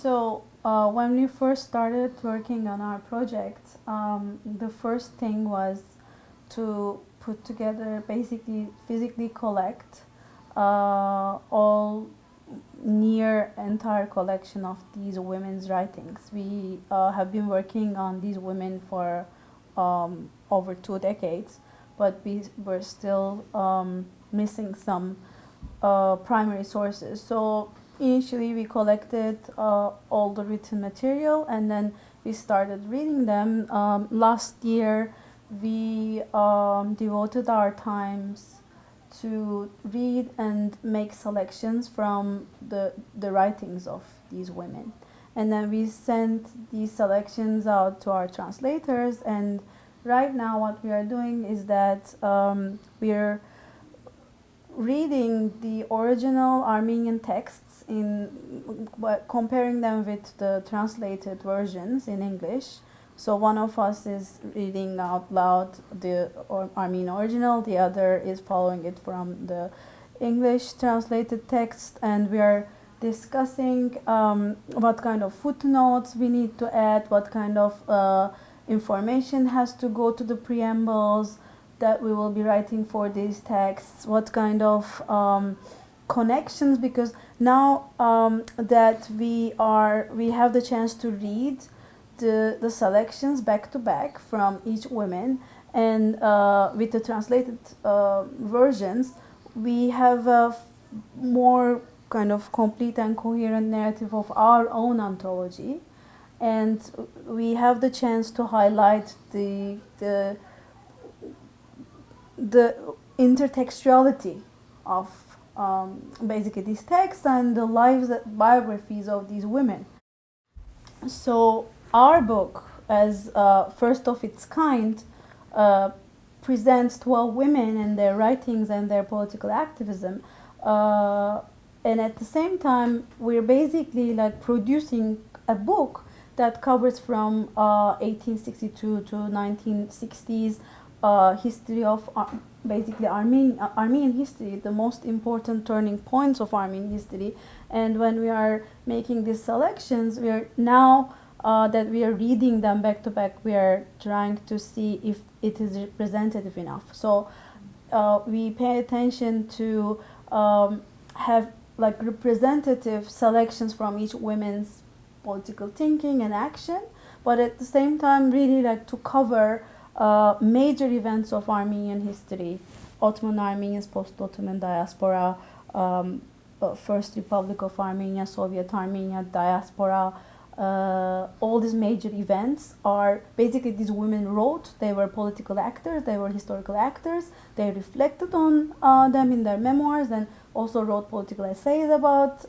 So when we first started working on our project, the first thing was to put together, basically physically collect all near entire collection of these women's writings. We have been working on these women for over 2 decades, but we were still missing some primary sources. So initially we collected all the written material, and then we started reading them. Last year we devoted our times to read and make selections from the writings of these women. And then we sent these selections out to our translators, and right now what we are doing is that we are reading the original Armenian texts comparing them with the translated versions in English. So one of us is reading out loud the Armenian original, the other is following it from the English translated text, and we are discussing what kind of footnotes we need to add, what kind of information has to go to the preambles that we will be writing for these texts, what kind of connections, because now that we have the chance to read the selections back to back from each woman, and with the translated versions we have a more kind of complete and coherent narrative of our own anthology, and we have the chance to highlight the intertextuality of basically these texts and the biographies of these women. So our book, as first of its kind, presents 12 women and their writings and their political activism, and at the same time we're basically like producing a book that covers from 1862 to 1960s history of basically Armenian history, the most important turning points of Armenian history. And when we are making these selections, we are now that we are reading them back to back, we are trying to see if it is representative enough. So we pay attention to have like representative selections from each woman's political thinking and action, but at the same time really like to cover major events of Armenian history: Ottoman Armenians, post-Ottoman diaspora, First Republic of Armenia, Soviet Armenia, diaspora. All these major events are basically these women wrote. They were political actors, they were historical actors, they reflected on them in their memoirs, and also wrote political essays about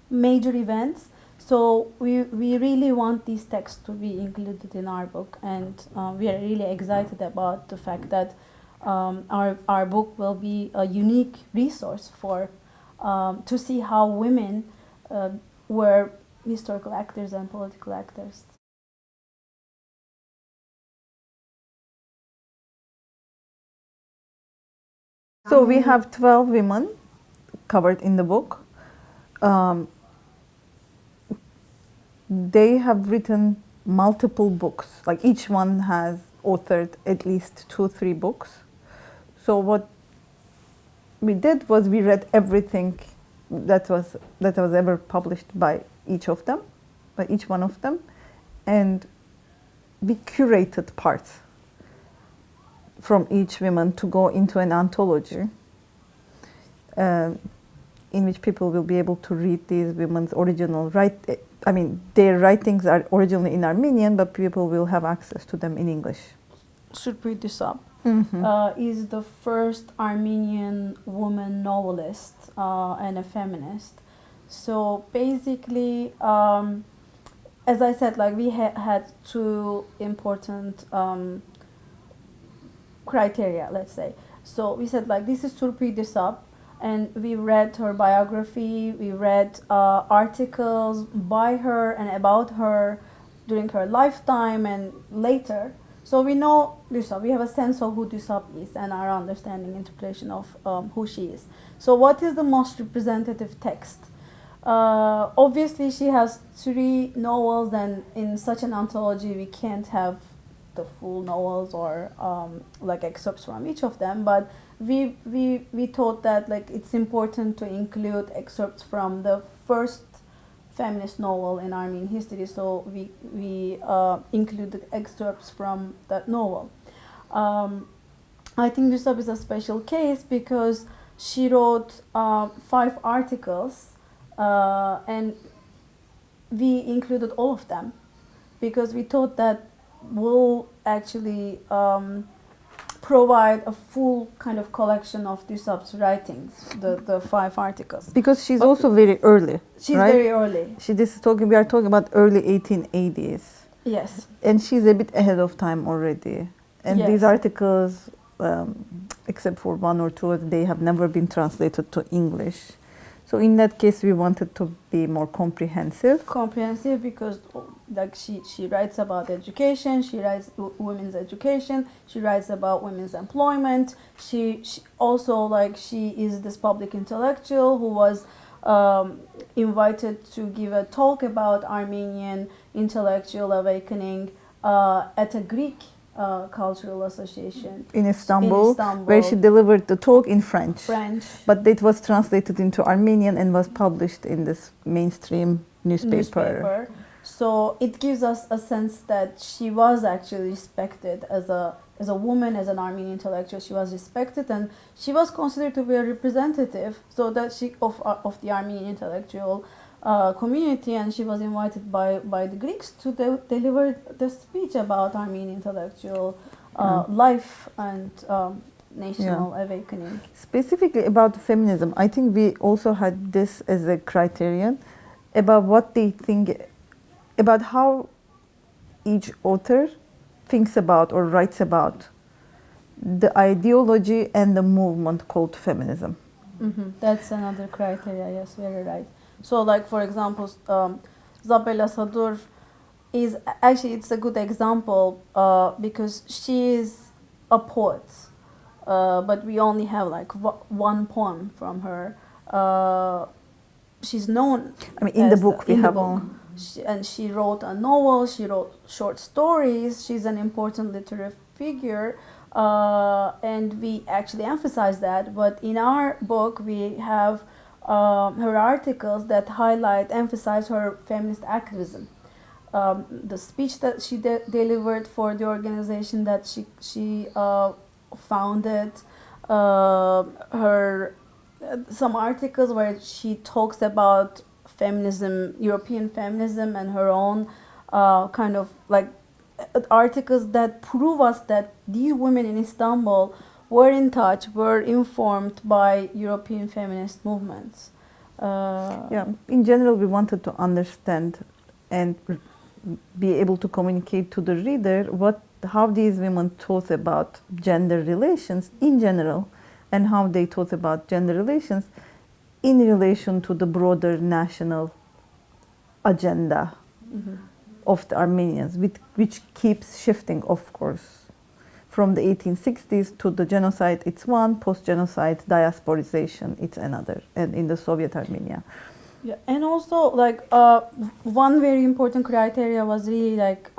major events. So we really want these texts to be included in our book, and we are really excited about the fact that our book will be a unique resource for to see how women were historical actors and political actors. So we have 12 women covered in the book. They have written multiple books, like each one has authored at least 2-3 books. So what we did was we read everything that was ever published by each one of them, and we curated parts from each woman to go into an anthology in which people will be able to read these women's original their writings are originally in Armenian, but people will have access to them in English. Surpri Dusab is the first Armenian woman novelist and a feminist. So basically, as I said, like we had 2 important criteria, let's say. So we said like this is Surpri Dusab, and we read her biography, we read articles by her and about her during her lifetime and later. So we know Dusab, we have a sense of who Dusab is and our understanding, interpretation of who she is. So what is the most representative text? Obviously, she has 3 novels, and in such an anthology, we can't have the full novels or like excerpts from each of them. But we thought that like it's important to include excerpts from the first feminist novel in Armenian history, so we included excerpts from that novel. I think Yusuf is a special case because she wrote 5 articles, and we included all of them because we thought that will actually provide a full kind of collection of Yusuf's writings, the 5 articles. Because she's also very early. She's right? very early. We are talking about early 1880s. Yes. And she's a bit ahead of time already. And Yes. these articles, except for 1 or 2, they have never been translated to English. So in that case, we wanted to be more comprehensive. Comprehensive because like she writes about education, she writes women's education, she writes about women's employment. She also like she is this public intellectual who was invited to give a talk about Armenian intellectual awakening at a Greek cultural association in Istanbul, where she delivered the talk in French. But it was translated into Armenian and was published in this mainstream newspaper. So it gives us a sense that she was actually respected as a woman, as an Armenian intellectual. She was respected, and she was considered to be a representative, so that she of the Armenian intellectual community, and she was invited by the Greeks to deliver the speech about Armenian intellectual life and national awakening. Specifically about feminism, I think we also had this as a criterion about what they think, about how each author thinks about or writes about the ideology and the movement called feminism. Mm-hmm. That's another criteria, yes, very right. So like for example, Zabela Sadur is actually, it's a good example because she is a poet, but we only have like 1 poem from her. She's known, I mean, in the book we have all. And she wrote a novel, she wrote short stories, she's an important literary figure, and we actually emphasize that. But in our book we have her articles that emphasize her feminist activism. The speech that she delivered for the organization that she founded, her some articles where she talks about feminism, European feminism, and her own kind of like articles that prove us that these women in Istanbul were in touch, were informed by European feminist movements. In general, we wanted to understand and be able to communicate to the reader how these women thought about gender relations in general, and how they thought about gender relations in relation to the broader national agenda of the Armenians, which keeps shifting, of course. From the 1860s to the genocide, it's one, post-genocide diasporization, it's another, and in the Soviet Armenia. Yeah, and also like one very important criteria was really like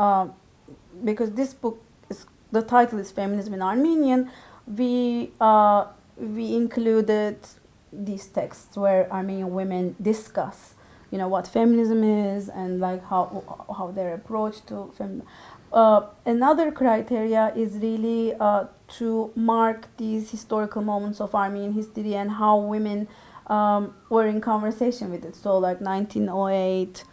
because this book the title is Feminism in Armenian, we included these texts where Armenian women discuss, what feminism is and like how their approach to feminism. Another criteria is really to mark these historical moments of Armenian history and how women were in conversation with it. So like 1908,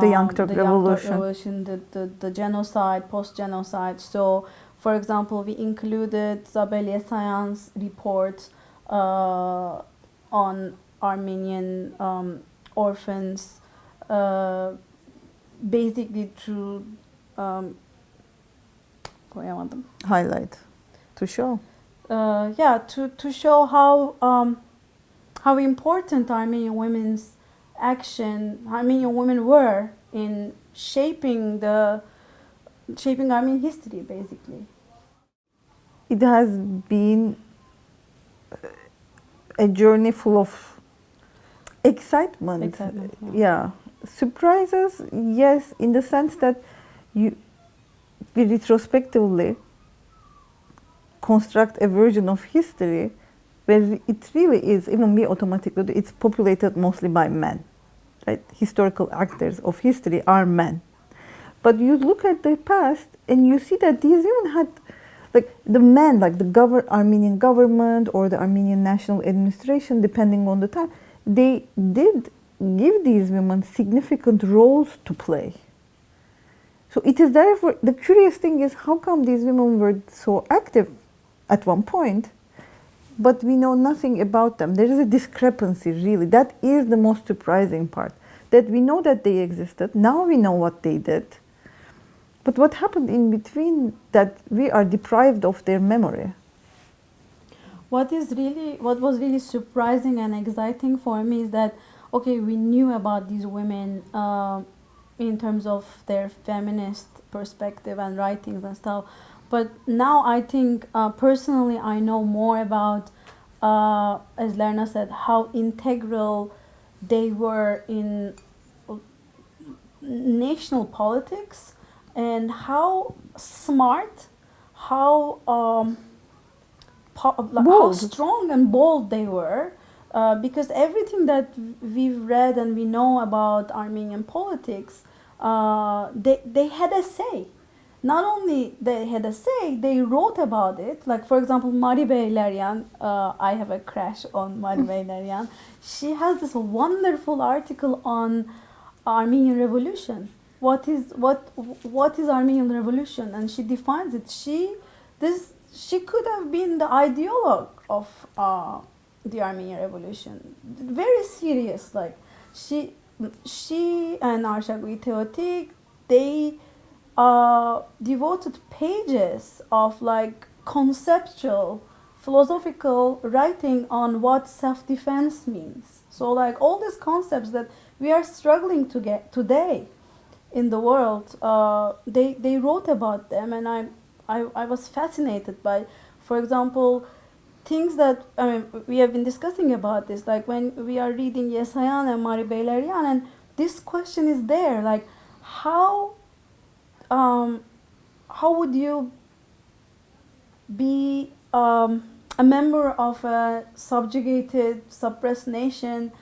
the Young Turk Revolution, the genocide, post-genocide. So, for example, we included Zabel Yesayan's report on Armenian orphans, basically to highlight, to show. To show how important Armenian women's Armenian women were in shaping Armenian history, basically. It has been a journey full of excitement. Yeah. Surprises, yes, in the sense that we retrospectively construct a version of history where it really is, even me automatically, it's populated mostly by men. Right? Historical actors of history are men. But you look at the past and you see that these women had, like the men, like the Armenian government or the Armenian national administration, depending on the time, they did give these women significant roles to play. So it is therefore, the curious thing is, how come these women were so active at one point, but we know nothing about them? There is a discrepancy, really. That is the most surprising part, that we know that they existed. Now we know what they did. But what happened in between, that we are deprived of their memory? What was really surprising and exciting for me is that, okay, we knew about these women in terms of their feminist perspective and writings and stuff. But now I think, personally, I know more about, as Lerna said, how integral they were in national politics, and how smart, how strong and bold they were. Because everything that we've read and we know about Armenian politics, they had a say. Not only they had a say, they wrote about it. Like, for example, Maribe Leryan, I have a crush on Maribe Leryan. She has this wonderful article on Armenian Revolution. What is Armenian Revolution? And she defines it. She could have been the ideologue of the Armenian Revolution. Very serious. Like, she and Arshagui Teotik, they devoted pages of like conceptual, philosophical writing on what self-defense means. So like all these concepts that we are struggling to get today in the world, they wrote about them, and I was fascinated by, for example, things that, I mean, we have been discussing about this, like when we are reading Yesayan and Maribe Leryan, and this question is there, like how would you be a member of a subjugated, suppressed nation,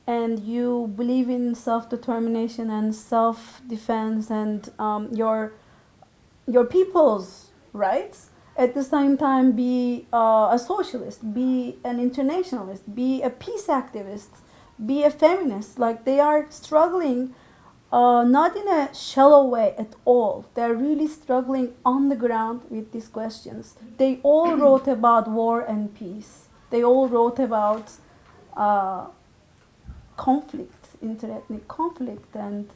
and you believe in self-determination and self-defense and your people's rights, at the same time be a socialist, be an internationalist, be a peace activist, be a feminist? Like, they are struggling, not in a shallow way at all. They're really struggling on the ground with these questions. They all wrote about war and peace. They all wrote about conflict, interethnic conflict, and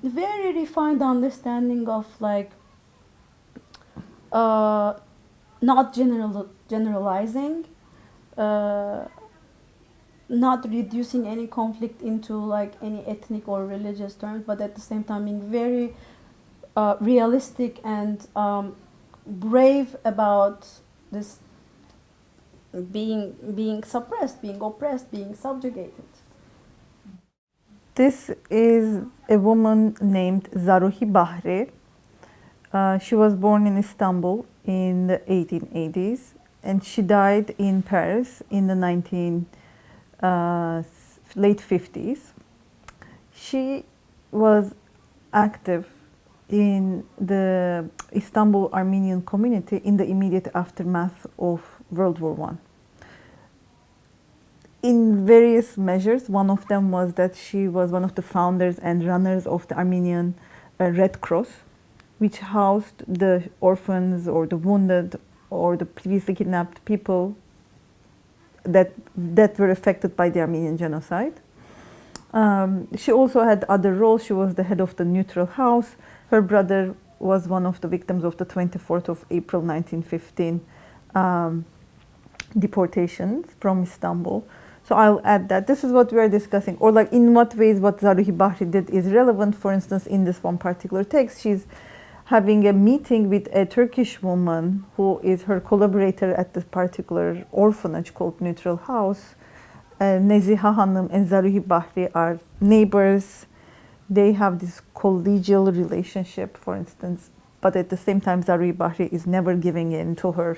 very refined understanding of like not generalizing, not reducing any conflict into like any ethnic or religious terms, but at the same time being very realistic and brave about this being suppressed, being oppressed, being subjugated. This is a woman named Zaruhi Bahri. She was born in Istanbul in the 1880s, and she died in Paris in the late 50s. She was active in the Istanbul Armenian community in the immediate aftermath of World War I. In various measures, one of them was that she was one of the founders and runners of the Armenian Red Cross, which housed the orphans or the wounded or the previously kidnapped people that were affected by the Armenian genocide. She also had other roles. She was the head of the Neutral House. Her brother was one of the victims of the 24th of April 1915 deportations from Istanbul. So I'll add that. This is what we are discussing, or like in what ways what Zaruhi Bahri did is relevant. For instance, in this one particular text, she's having a meeting with a Turkish woman who is her collaborator at this particular orphanage called Neutral House. Neziha Hanım and Zaruhi Bahri are neighbors. They have this collegial relationship, for instance, but at the same time, Zaruhi Bahri is never giving in to her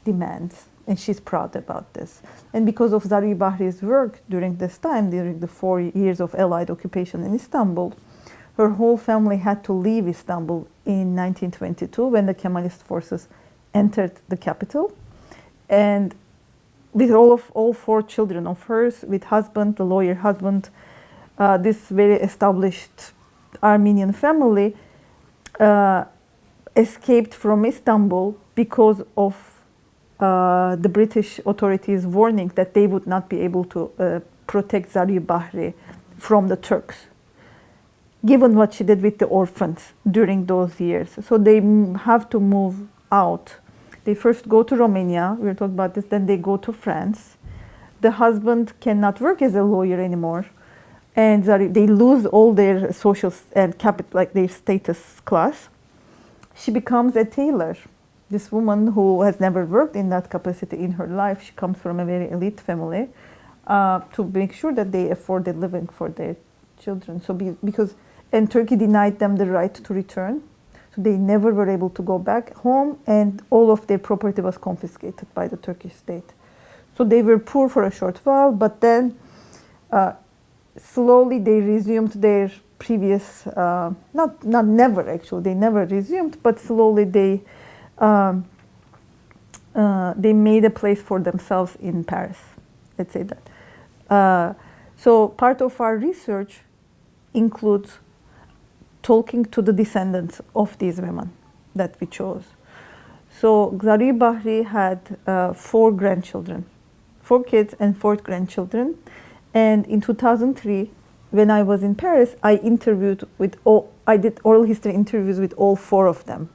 demands, and she's proud about this. And because of Zaruhi Bahri's work during this time, during the 4 years of Allied occupation in Istanbul, her whole family had to leave Istanbul in 1922 when the Kemalist forces entered the capital. And with all 4 children of hers, with husband, the lawyer husband, this very established Armenian family escaped from Istanbul because of the British authorities' warning that they would not be able to protect Zaruhi Bahri from the Turks, given what she did with the orphans during those years. So they have to move out. They first go to Romania, we'll talk about this, then they go to France. The husband cannot work as a lawyer anymore, and they lose all their social and capital, like their status class. She becomes a tailor. This woman who has never worked in that capacity in her life, she comes from a very elite family, to make sure that they afford a living for their children. So and Turkey denied them the right to return. So they never were able to go back home, and all of their property was confiscated by the Turkish state. So they were poor for a short while, but then slowly they resumed their previous, not never actually, they never resumed, but slowly they made a place for themselves in Paris. Let's say that. So part of our research includes talking to the descendants of these women that we chose. So Zaruhi Bahri had 4 grandchildren, 4 kids and 4 grandchildren. And in 2003, when I was in Paris, I did oral history interviews with all 4 of them,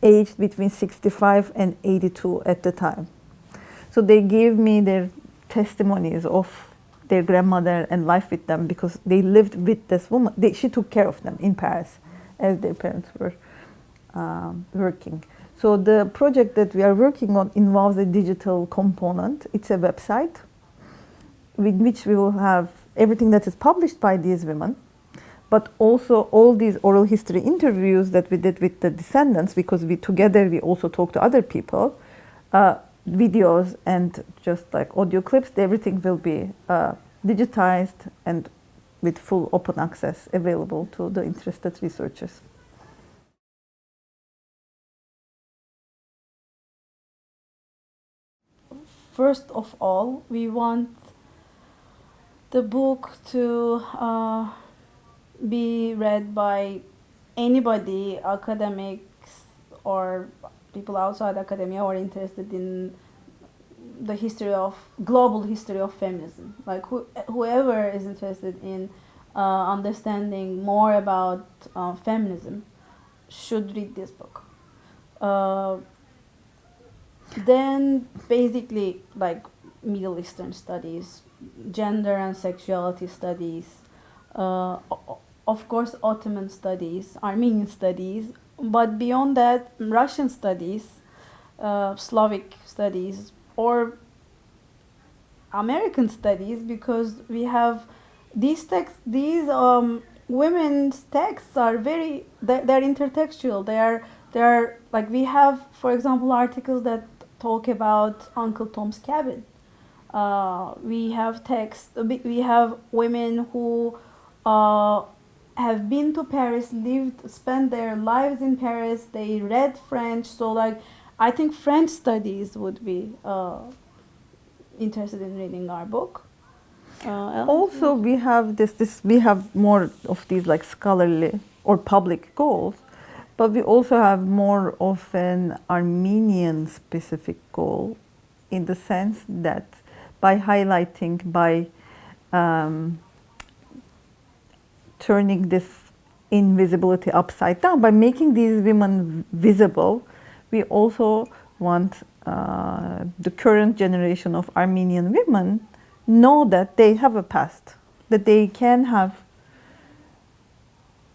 aged between 65 and 82 at the time. So they gave me their testimonies of their grandmother and life with them, because they lived with this woman. She took care of them in Paris as their parents were working. So the project that we are working on involves a digital component. It's a website with which we will have everything that is published by these women, but also all these oral history interviews that we did with the descendants, because together we also talk to other people, videos and just like audio clips. Everything will be digitized and with full open access available to the interested researchers. First of all, we want the book to be read by anybody, academics or people outside academia, or interested in the global history of feminism. Like whoever is interested in understanding more about feminism should read this book. Then basically like Middle Eastern studies, gender and sexuality studies, of course Ottoman studies, Armenian studies, but beyond that, Russian studies, Slavic studies, or American studies, because we have these texts, these women's texts are they're intertextual. They're like, we have, for example, articles that talk about Uncle Tom's Cabin. We have texts, we have women who have been to Paris, spent their lives in Paris, they read French, so like I think French studies would be interested in reading our book. Also, we have we have more of these like scholarly or public goals, but we also have more of an Armenian specific goal, in the sense that by highlighting, by turning this invisibility upside down, by making these women visible, we also want the current generation of Armenian women know that they have a past, that they can have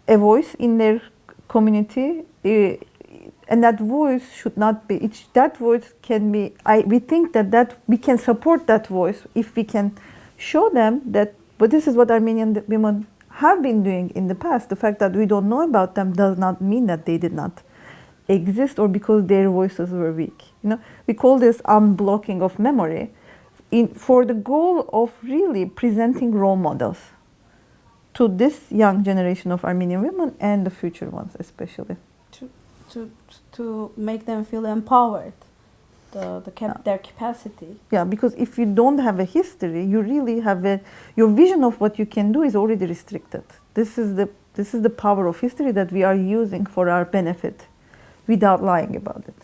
a voice in their community, and that voice should not be, that voice can be, we think that we can support that voice if we can show them that, but this is what Armenian women have been doing in the past. The fact that we don't know about them does not mean that they did not exist or because their voices were weak. You know, we call this unblocking of memory for the goal of really presenting role models to this young generation of Armenian women and the future ones especially. To make them feel empowered, their capacity. Yeah, because if you don't have a history, you really have your vision of what you can do is already restricted. This is the power of history that we are using for our benefit without lying about it.